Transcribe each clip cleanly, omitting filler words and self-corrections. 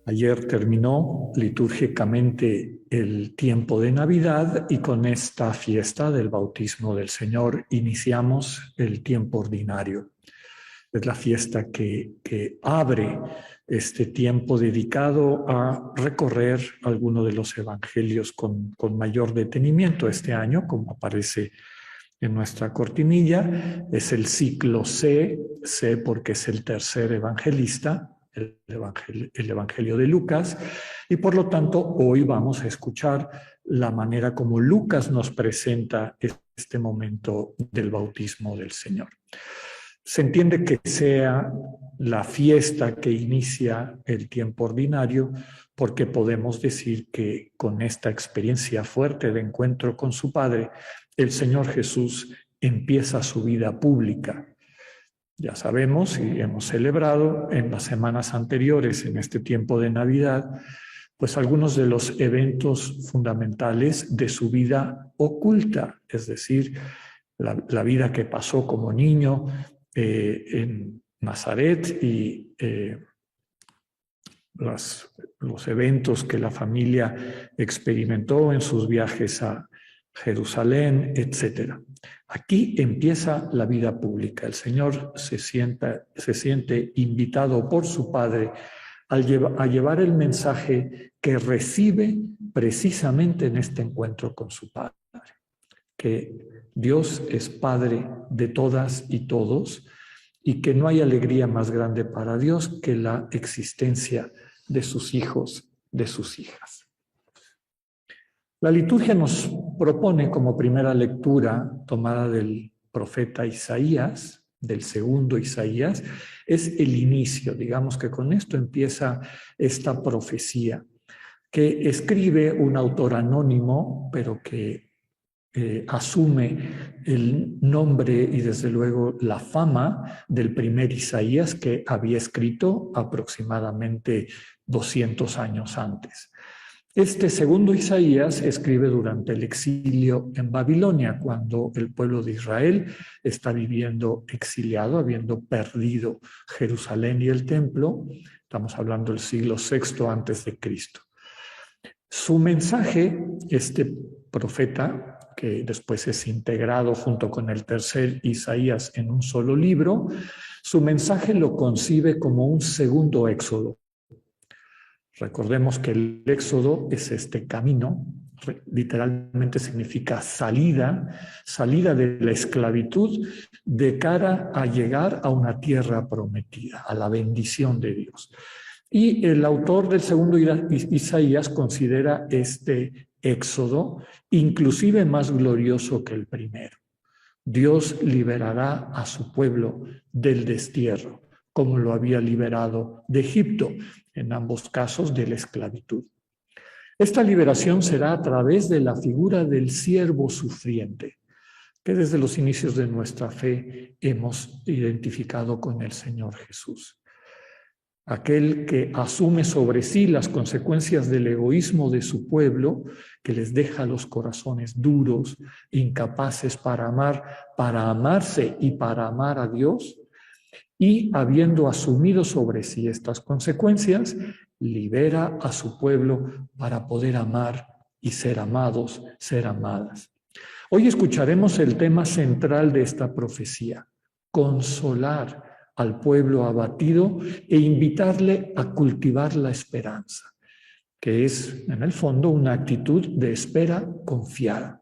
Ayer terminó litúrgicamente el tiempo de Navidad y con esta fiesta del bautismo del Señor iniciamos el tiempo ordinario. Es la fiesta que abre este tiempo dedicado a recorrer alguno de los evangelios con mayor detenimiento. Este año, como aparece en nuestra cortinilla, es el ciclo C porque es el tercer evangelista, el Evangelio de Lucas, y por lo tanto hoy vamos a escuchar la manera como Lucas nos presenta este momento del bautismo del Señor. Se entiende que sea la fiesta que inicia el tiempo ordinario porque podemos decir que con esta experiencia fuerte de encuentro con su Padre, el Señor Jesús empieza su vida pública. Ya sabemos y hemos celebrado en las semanas anteriores, en este tiempo de Navidad, pues algunos de los eventos fundamentales de su vida oculta, es decir, la vida que pasó como niño en Nazaret y los eventos que la familia experimentó en sus viajes a Jerusalén, etc. Aquí empieza la vida pública. El Señor se siente invitado por su Padre a llevar el mensaje que recibe precisamente en este encuentro con su Padre, que Dios es Padre de todas y todos y que no hay alegría más grande para Dios que la existencia de sus hijos, de sus hijas. La liturgia nos propone como primera lectura tomada del profeta Isaías, del segundo Isaías, es el inicio, digamos que con esto empieza esta profecía que escribe un autor anónimo, pero que asume el nombre y desde luego la fama del primer Isaías que había escrito aproximadamente 200 años antes. Este segundo Isaías escribe durante el exilio en Babilonia, cuando el pueblo de Israel está viviendo exiliado, habiendo perdido Jerusalén y el templo. Estamos hablando del siglo VI antes de Cristo. Su mensaje, este profeta, que después es integrado junto con el tercer Isaías en un solo libro, su mensaje lo concibe como un segundo éxodo. Recordemos que el éxodo es este camino, literalmente significa salida de la esclavitud de cara a llegar a una tierra prometida, a la bendición de Dios. Y el autor del segundo Isaías considera este éxodo inclusive más glorioso que el primero. Dios liberará a su pueblo del destierro, como lo había liberado de Egipto, en ambos casos de la esclavitud. Esta liberación será a través de la figura del siervo sufriente, que desde los inicios de nuestra fe hemos identificado con el Señor Jesús. Aquel que asume sobre sí las consecuencias del egoísmo de su pueblo, que les deja los corazones duros, incapaces para amar, para amarse y para amar a Dios, y habiendo asumido sobre sí estas consecuencias, libera a su pueblo para poder amar y ser amados, ser amadas. Hoy escucharemos el tema central de esta profecía: consolar al pueblo abatido e invitarle a cultivar la esperanza, que es, en el fondo, una actitud de espera confiada.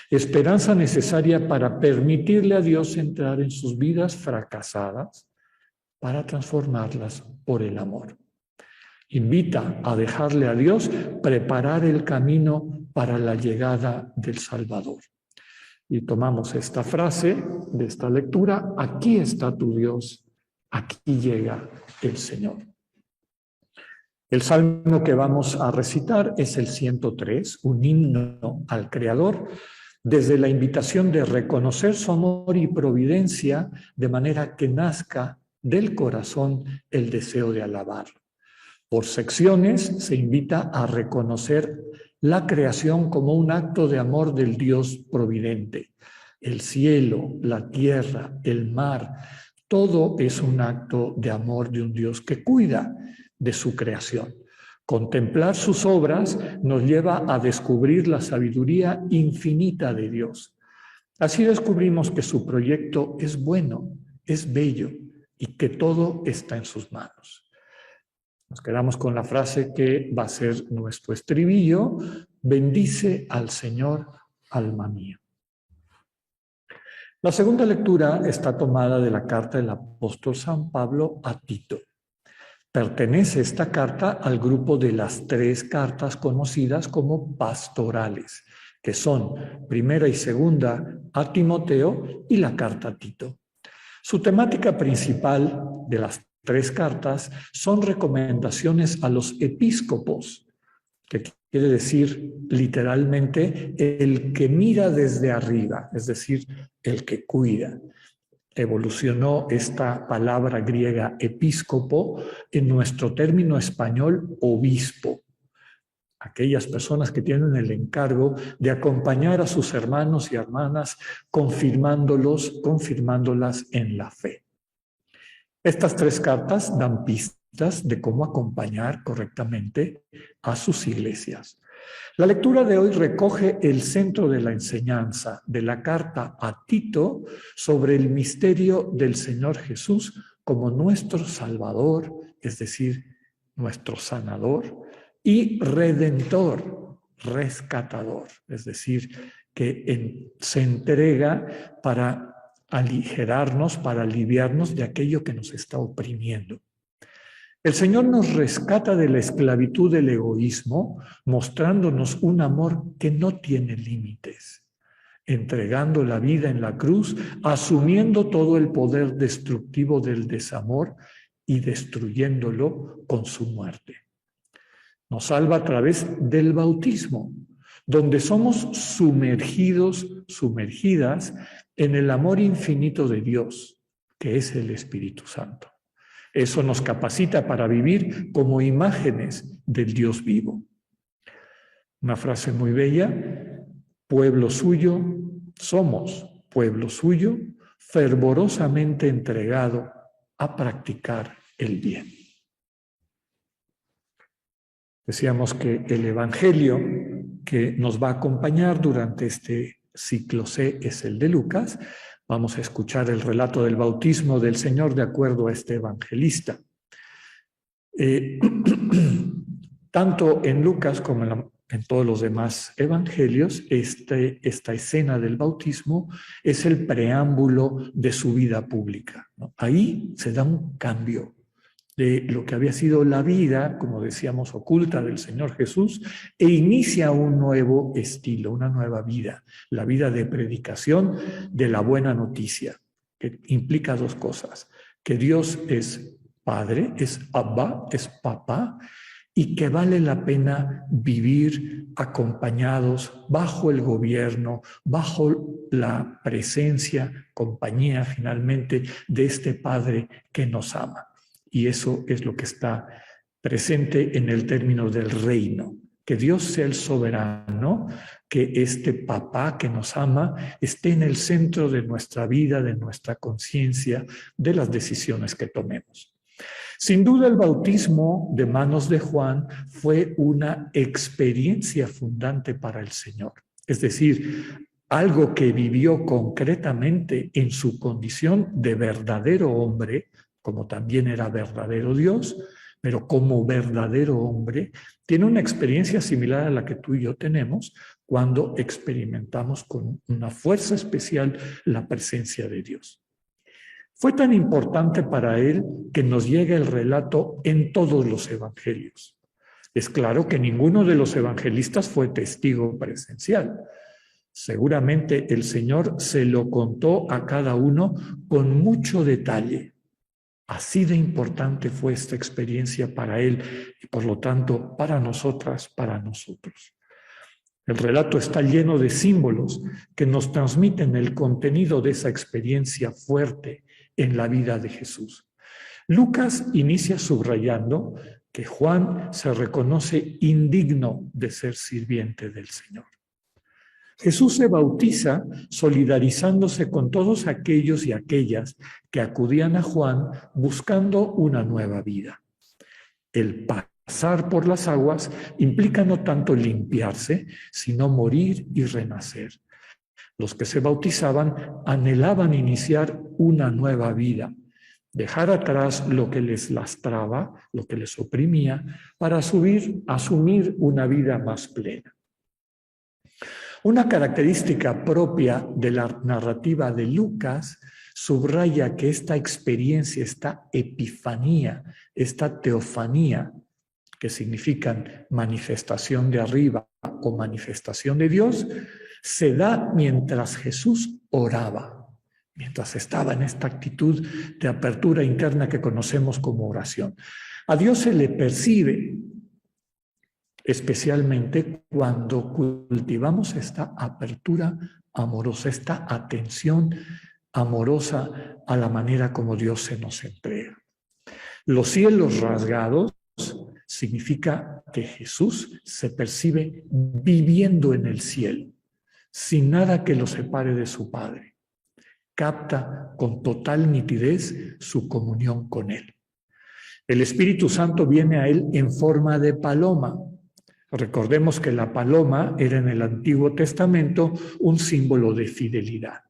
Esperanza necesaria para permitirle a Dios entrar en sus vidas fracasadas, para transformarlas por el amor. Invita a dejarle a Dios preparar el camino para la llegada del Salvador. Y tomamos esta frase de esta lectura: aquí está tu Dios, aquí llega el Señor. El salmo que vamos a recitar es el 103, un himno al Creador, desde la invitación de reconocer su amor y providencia de manera que nazca del corazón el deseo de alabar. Por secciones se invita a reconocer la creación como un acto de amor del Dios providente. El cielo, la tierra, el mar, todo es un acto de amor de un Dios que cuida de su creación. Contemplar sus obras nos lleva a descubrir la sabiduría infinita de Dios. Así descubrimos que su proyecto es bueno, es bello y que todo está en sus manos. Nos quedamos con la frase que va a ser nuestro estribillo: bendice al Señor, alma mía. La segunda lectura está tomada de la carta del apóstol San Pablo a Tito. Pertenece esta carta al grupo de las 3 cartas conocidas como pastorales, que son primera y segunda a Timoteo y la carta a Tito. Su temática principal de las 3 cartas son recomendaciones a los episcopos, que quiere decir literalmente el que mira desde arriba, es decir, el que cuida. Evolucionó esta palabra griega episcopo en nuestro término español obispo. Aquellas personas que tienen el encargo de acompañar a sus hermanos y hermanas confirmándolas en la fe. Estas 3 cartas dan pistas de cómo acompañar correctamente a sus iglesias. La lectura de hoy recoge el centro de la enseñanza de la carta a Tito sobre el misterio del Señor Jesús como nuestro Salvador, es decir, nuestro sanador, y redentor, rescatador, es decir, que se entrega para aligerarnos, para aliviarnos de aquello que nos está oprimiendo. El Señor nos rescata de la esclavitud del egoísmo, mostrándonos un amor que no tiene límites, entregando la vida en la cruz, asumiendo todo el poder destructivo del desamor y destruyéndolo con su muerte. Nos salva a través del bautismo, donde somos sumergidas en el amor infinito de Dios, que es el Espíritu Santo. Eso nos capacita para vivir como imágenes del Dios vivo. Una frase muy bella: pueblo suyo, somos pueblo suyo, fervorosamente entregado a practicar el bien. Decíamos que el Evangelio que nos va a acompañar durante este ciclo C es el de Lucas. Vamos a escuchar el relato del bautismo del Señor de acuerdo a este evangelista. Tanto en Lucas como en todos los demás evangelios, esta escena del bautismo es el preámbulo de su vida pública, ¿no? Ahí se da un cambio de lo que había sido la vida, como decíamos, oculta del Señor Jesús, e inicia un nuevo estilo, una nueva vida, la vida de predicación de la buena noticia, que implica 2 cosas: que Dios es Padre, es Abba, es Papá, y que vale la pena vivir acompañados bajo el gobierno, bajo la presencia, compañía finalmente de este Padre que nos ama. Y eso es lo que está presente en el término del reino. Que Dios sea el soberano, que este papá que nos ama esté en el centro de nuestra vida, de nuestra conciencia, de las decisiones que tomemos. Sin duda, el bautismo de manos de Juan fue una experiencia fundante para el Señor. Es decir, algo que vivió concretamente en su condición de verdadero hombre, como también era verdadero Dios, pero como verdadero hombre, tiene una experiencia similar a la que tú y yo tenemos cuando experimentamos con una fuerza especial la presencia de Dios. Fue tan importante para él que nos llega el relato en todos los evangelios. Es claro que ninguno de los evangelistas fue testigo presencial. Seguramente el Señor se lo contó a cada uno con mucho detalle. Así de importante fue esta experiencia para él y por lo tanto para nosotras, para nosotros. El relato está lleno de símbolos que nos transmiten el contenido de esa experiencia fuerte en la vida de Jesús. Lucas inicia subrayando que Juan se reconoce indigno de ser sirviente del Señor. Jesús se bautiza solidarizándose con todos aquellos y aquellas que acudían a Juan buscando una nueva vida. El pasar por las aguas implica no tanto limpiarse, sino morir y renacer. Los que se bautizaban anhelaban iniciar una nueva vida, dejar atrás lo que les lastraba, lo que les oprimía, para asumir una vida más plena. Una característica propia de la narrativa de Lucas subraya que esta experiencia, esta epifanía, esta teofanía, que significan manifestación de arriba o manifestación de Dios, se da mientras Jesús oraba, mientras estaba en esta actitud de apertura interna que conocemos como oración. A Dios se le percibe, especialmente cuando cultivamos esta apertura amorosa, esta atención amorosa a la manera como Dios se nos entrega. Los cielos rasgados significa que Jesús se percibe viviendo en el cielo, sin nada que lo separe de su Padre. Capta con total nitidez su comunión con Él. El Espíritu Santo viene a Él en forma de paloma. Recordemos que la paloma era en el Antiguo Testamento un símbolo de fidelidad,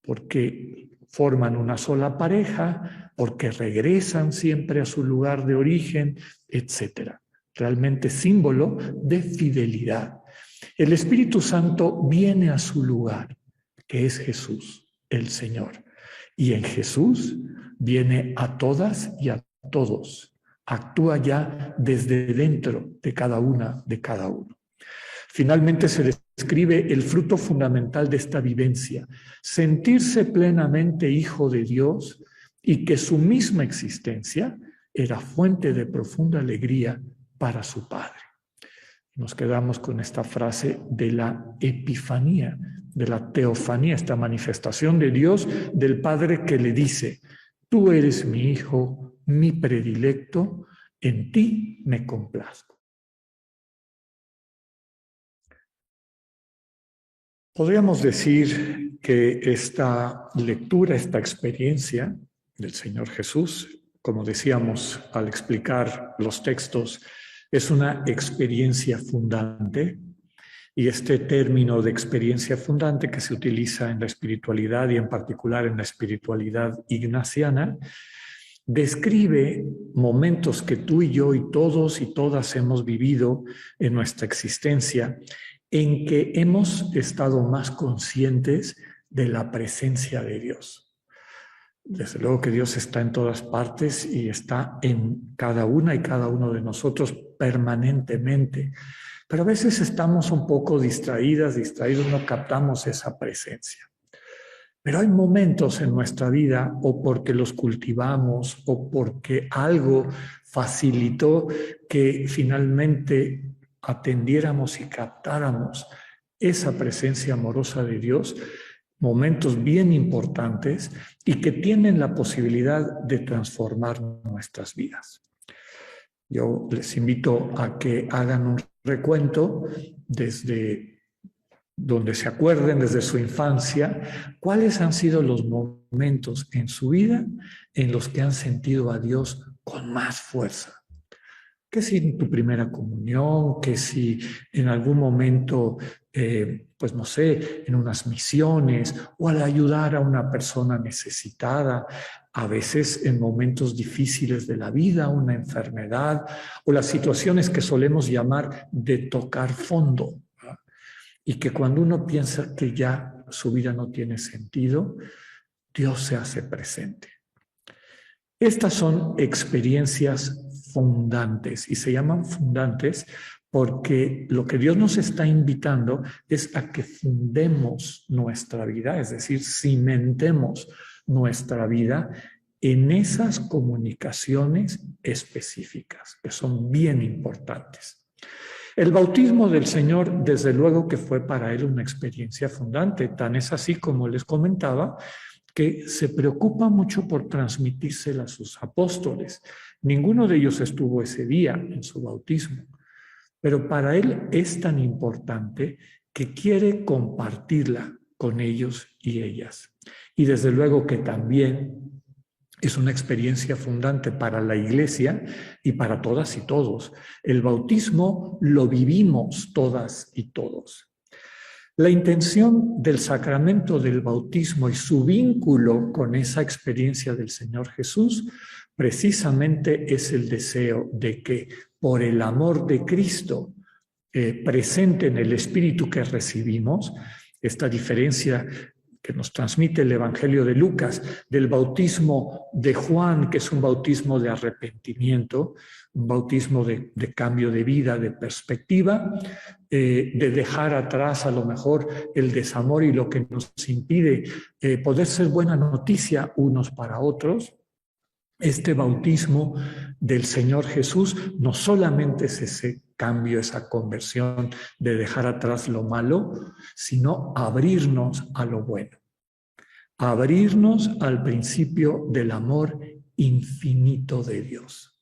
porque forman una sola pareja, porque regresan siempre a su lugar de origen, etc. Realmente símbolo de fidelidad. El Espíritu Santo viene a su lugar, que es Jesús, el Señor. Y en Jesús viene a todas y a todos. Actúa ya desde dentro de cada una, de cada uno. Finalmente se describe el fruto fundamental de esta vivencia, sentirse plenamente hijo de Dios y que su misma existencia era fuente de profunda alegría para su Padre. Nos quedamos con esta frase de la epifanía, de la teofanía, esta manifestación de Dios, del Padre que le dice: tú eres mi hijo, mi predilecto, en ti me complazco. Podríamos decir que esta lectura, esta experiencia del Señor Jesús, como decíamos al explicar los textos, es una experiencia fundante, y este término de experiencia fundante que se utiliza en la espiritualidad y en particular en la espiritualidad ignaciana, describe momentos que tú y yo y todos y todas hemos vivido en nuestra existencia en que hemos estado más conscientes de la presencia de Dios. Desde luego que Dios está en todas partes y está en cada una y cada uno de nosotros permanentemente, pero a veces estamos un poco distraídos, no captamos esa presencia. Pero hay momentos en nuestra vida, o porque los cultivamos, o porque algo facilitó que finalmente atendiéramos y captáramos esa presencia amorosa de Dios, momentos bien importantes y que tienen la posibilidad de transformar nuestras vidas. Yo les invito a que hagan un recuento desde donde se acuerden, desde su infancia, cuáles han sido los momentos en su vida en los que han sentido a Dios con más fuerza. Que si en tu primera comunión, que si en algún momento, pues no sé, en unas misiones o al ayudar a una persona necesitada, a veces en momentos difíciles de la vida, una enfermedad o las situaciones que solemos llamar de tocar fondo, ¿verdad? Y que cuando uno piensa que ya su vida no tiene sentido, Dios se hace presente. Estas son experiencias fundantes y se llaman fundantes porque lo que Dios nos está invitando es a que fundemos nuestra vida, es decir, cimentemos nuestra vida en esas comunicaciones específicas que son bien importantes. El bautismo del Señor, desde luego que fue para él una experiencia fundante, tan es así como les comentaba, que se preocupa mucho por transmitírsela a sus apóstoles. Ninguno de ellos estuvo ese día en su bautismo, pero para él es tan importante que quiere compartirla con ellos y ellas. Y desde luego que también Es una experiencia fundante para la Iglesia y para todas y todos. El bautismo lo vivimos todas y todos. La intención del sacramento del bautismo y su vínculo con esa experiencia del Señor Jesús precisamente es el deseo de que por el amor de Cristo presente en el Espíritu que recibimos, esta diferencia que nos transmite el Evangelio de Lucas, del bautismo de Juan, que es un bautismo de arrepentimiento, un bautismo de cambio de vida, de perspectiva, de dejar atrás a lo mejor el desamor y lo que nos impide poder ser buena noticia unos para otros. Este bautismo del Señor Jesús no solamente es ese cambio, esa conversión de dejar atrás lo malo, sino abrirnos a lo bueno. Abrirnos al principio del amor infinito de Dios.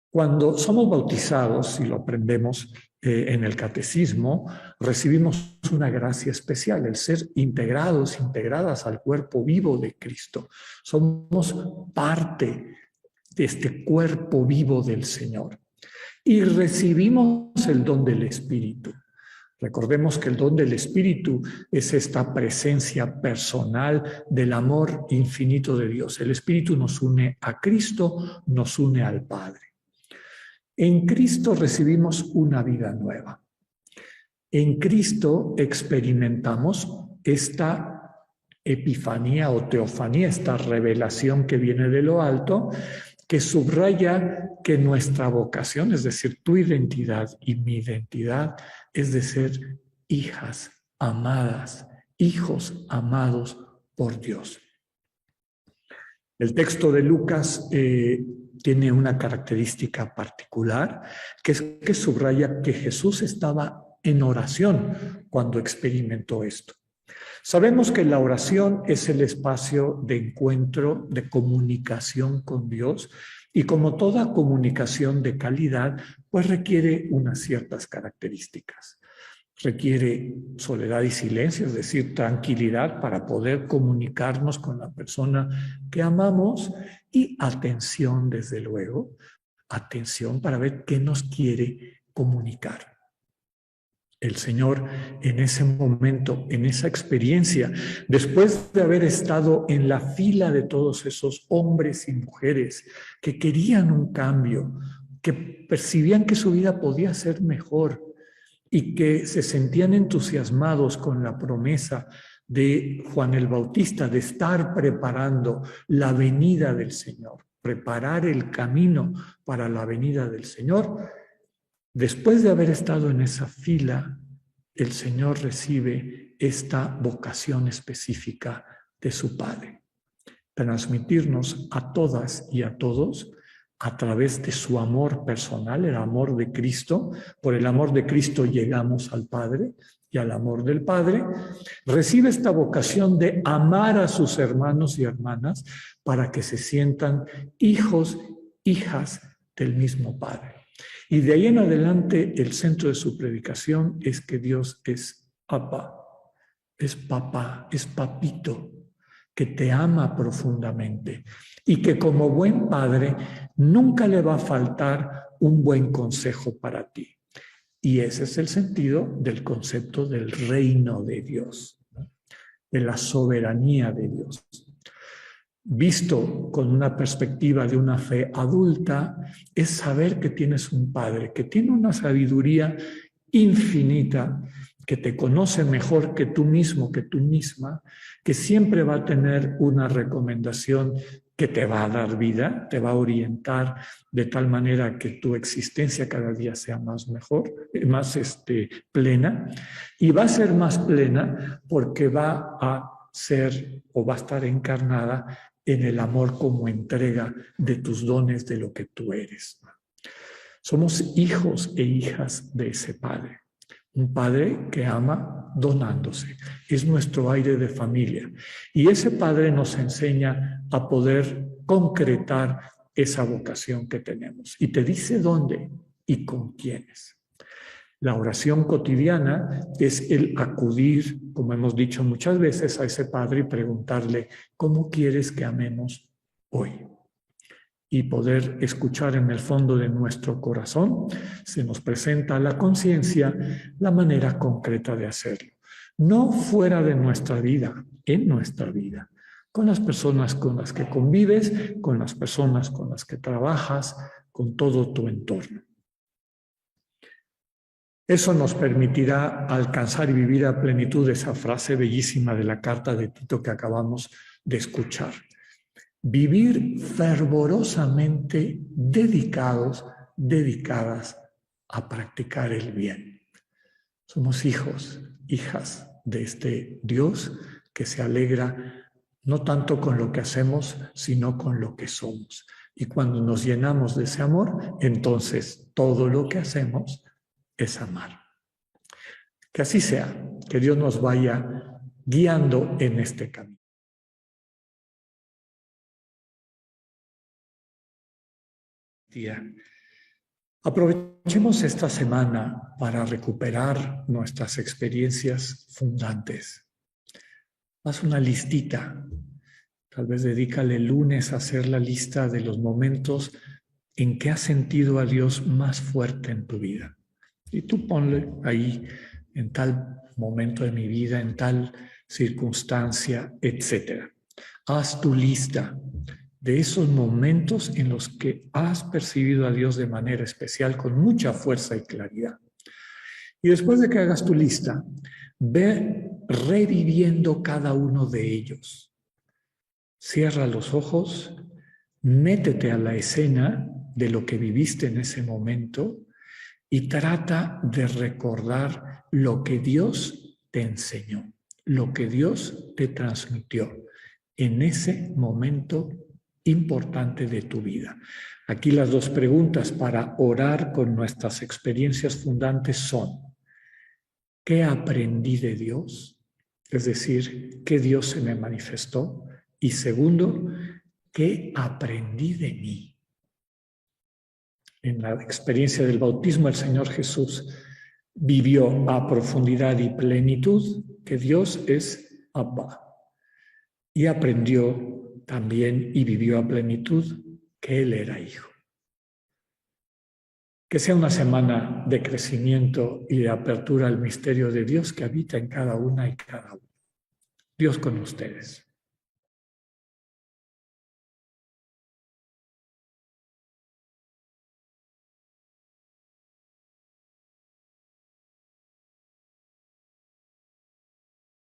Cuando somos bautizados, y lo aprendemos en el catecismo, recibimos una gracia especial, el ser integrados, integradas al cuerpo vivo de Cristo. Somos parte de este cuerpo vivo del Señor. Y recibimos el don del Espíritu. Recordemos que el don del Espíritu es esta presencia personal del amor infinito de Dios. El Espíritu nos une a Cristo, nos une al Padre. En Cristo recibimos una vida nueva. En Cristo experimentamos esta epifanía o teofanía, esta revelación que viene de lo alto, que subraya que nuestra vocación, es decir, tu identidad y mi identidad, es de ser hijas amadas, hijos amados por Dios. El texto de Lucas tiene una característica particular, que es que subraya que Jesús estaba en oración cuando experimentó esto. Sabemos que la oración es el espacio de encuentro, de comunicación con Dios, y como toda comunicación de calidad, pues requiere unas ciertas características. Requiere soledad y silencio, es decir, tranquilidad para poder comunicarnos con la persona que amamos, y atención, desde luego, atención para ver qué nos quiere comunicar. El Señor en ese momento, en esa experiencia, después de haber estado en la fila de todos esos hombres y mujeres que querían un cambio, que percibían que su vida podía ser mejor y que se sentían entusiasmados con la promesa de Juan el Bautista de estar preparando la venida del Señor, preparar el camino para la venida del Señor. Después de haber estado en esa fila, el Señor recibe esta vocación específica de su Padre. Transmitirnos a todas y a todos a través de su amor personal, el amor de Cristo. Por el amor de Cristo llegamos al Padre y al amor del Padre. Recibe esta vocación de amar a sus hermanos y hermanas para que se sientan hijos, hijas del mismo Padre. Y de ahí en adelante el centro de su predicación es que Dios es papá, es papá, es papito, que te ama profundamente y que como buen padre nunca le va a faltar un buen consejo para ti. Y ese es el sentido del concepto del reino de Dios, ¿no? De la soberanía de Dios. Visto con una perspectiva de una fe adulta, es saber que tienes un Padre que tiene una sabiduría infinita, que te conoce mejor que tú mismo, que tú misma, que siempre va a tener una recomendación que te va a dar vida, te va a orientar de tal manera que tu existencia cada día sea más plena, y va a ser más plena porque va a ser o va a estar encarnada en el amor como entrega de tus dones, de lo que tú eres. Somos hijos e hijas de ese Padre. Un Padre que ama donándose. Es nuestro aire de familia. Y ese Padre nos enseña a poder concretar esa vocación que tenemos. Y te dice dónde y con quiénes. La oración cotidiana es el acudir, como hemos dicho muchas veces, a ese Padre y preguntarle, ¿cómo quieres que amemos hoy. Y poder escuchar en el fondo de nuestro corazón, se nos presenta a la conciencia la manera concreta de hacerlo. No fuera de nuestra vida, en nuestra vida, con las personas con las que convives, con las personas con las que trabajas, con todo tu entorno. Eso nos permitirá alcanzar y vivir a plenitud esa frase bellísima de la carta de Tito que acabamos de escuchar. Vivir fervorosamente dedicados, dedicadas a practicar el bien. Somos hijos, hijas de este Dios que se alegra no tanto con lo que hacemos, sino con lo que somos. Y cuando nos llenamos de ese amor, entonces todo lo que hacemos es amar. Que así sea, que Dios nos vaya guiando en este camino. Aprovechemos esta semana para recuperar nuestras experiencias fundantes. Haz una listita. Tal vez dedícale el lunes a hacer la lista de los momentos en que has sentido a Dios más fuerte en tu vida. Y tú ponle ahí, en tal momento de mi vida, en tal circunstancia, etc. Haz tu lista de esos momentos en los que has percibido a Dios de manera especial, con mucha fuerza y claridad. Y después de que hagas tu lista, ve reviviendo cada uno de ellos. Cierra los ojos, métete a la escena de lo que viviste en ese momento y trata de recordar lo que Dios te enseñó, lo que Dios te transmitió en ese momento importante de tu vida. Aquí las dos preguntas para orar con nuestras experiencias fundantes son: ¿qué aprendí de Dios? Es decir, ¿qué Dios se me manifestó? Y segundo, ¿qué aprendí de mí? En la experiencia del bautismo, el Señor Jesús vivió a profundidad y plenitud que Dios es Abba. Y aprendió también y vivió a plenitud que Él era Hijo. Que sea una semana de crecimiento y de apertura al misterio de Dios que habita en cada una y cada uno. Dios con ustedes.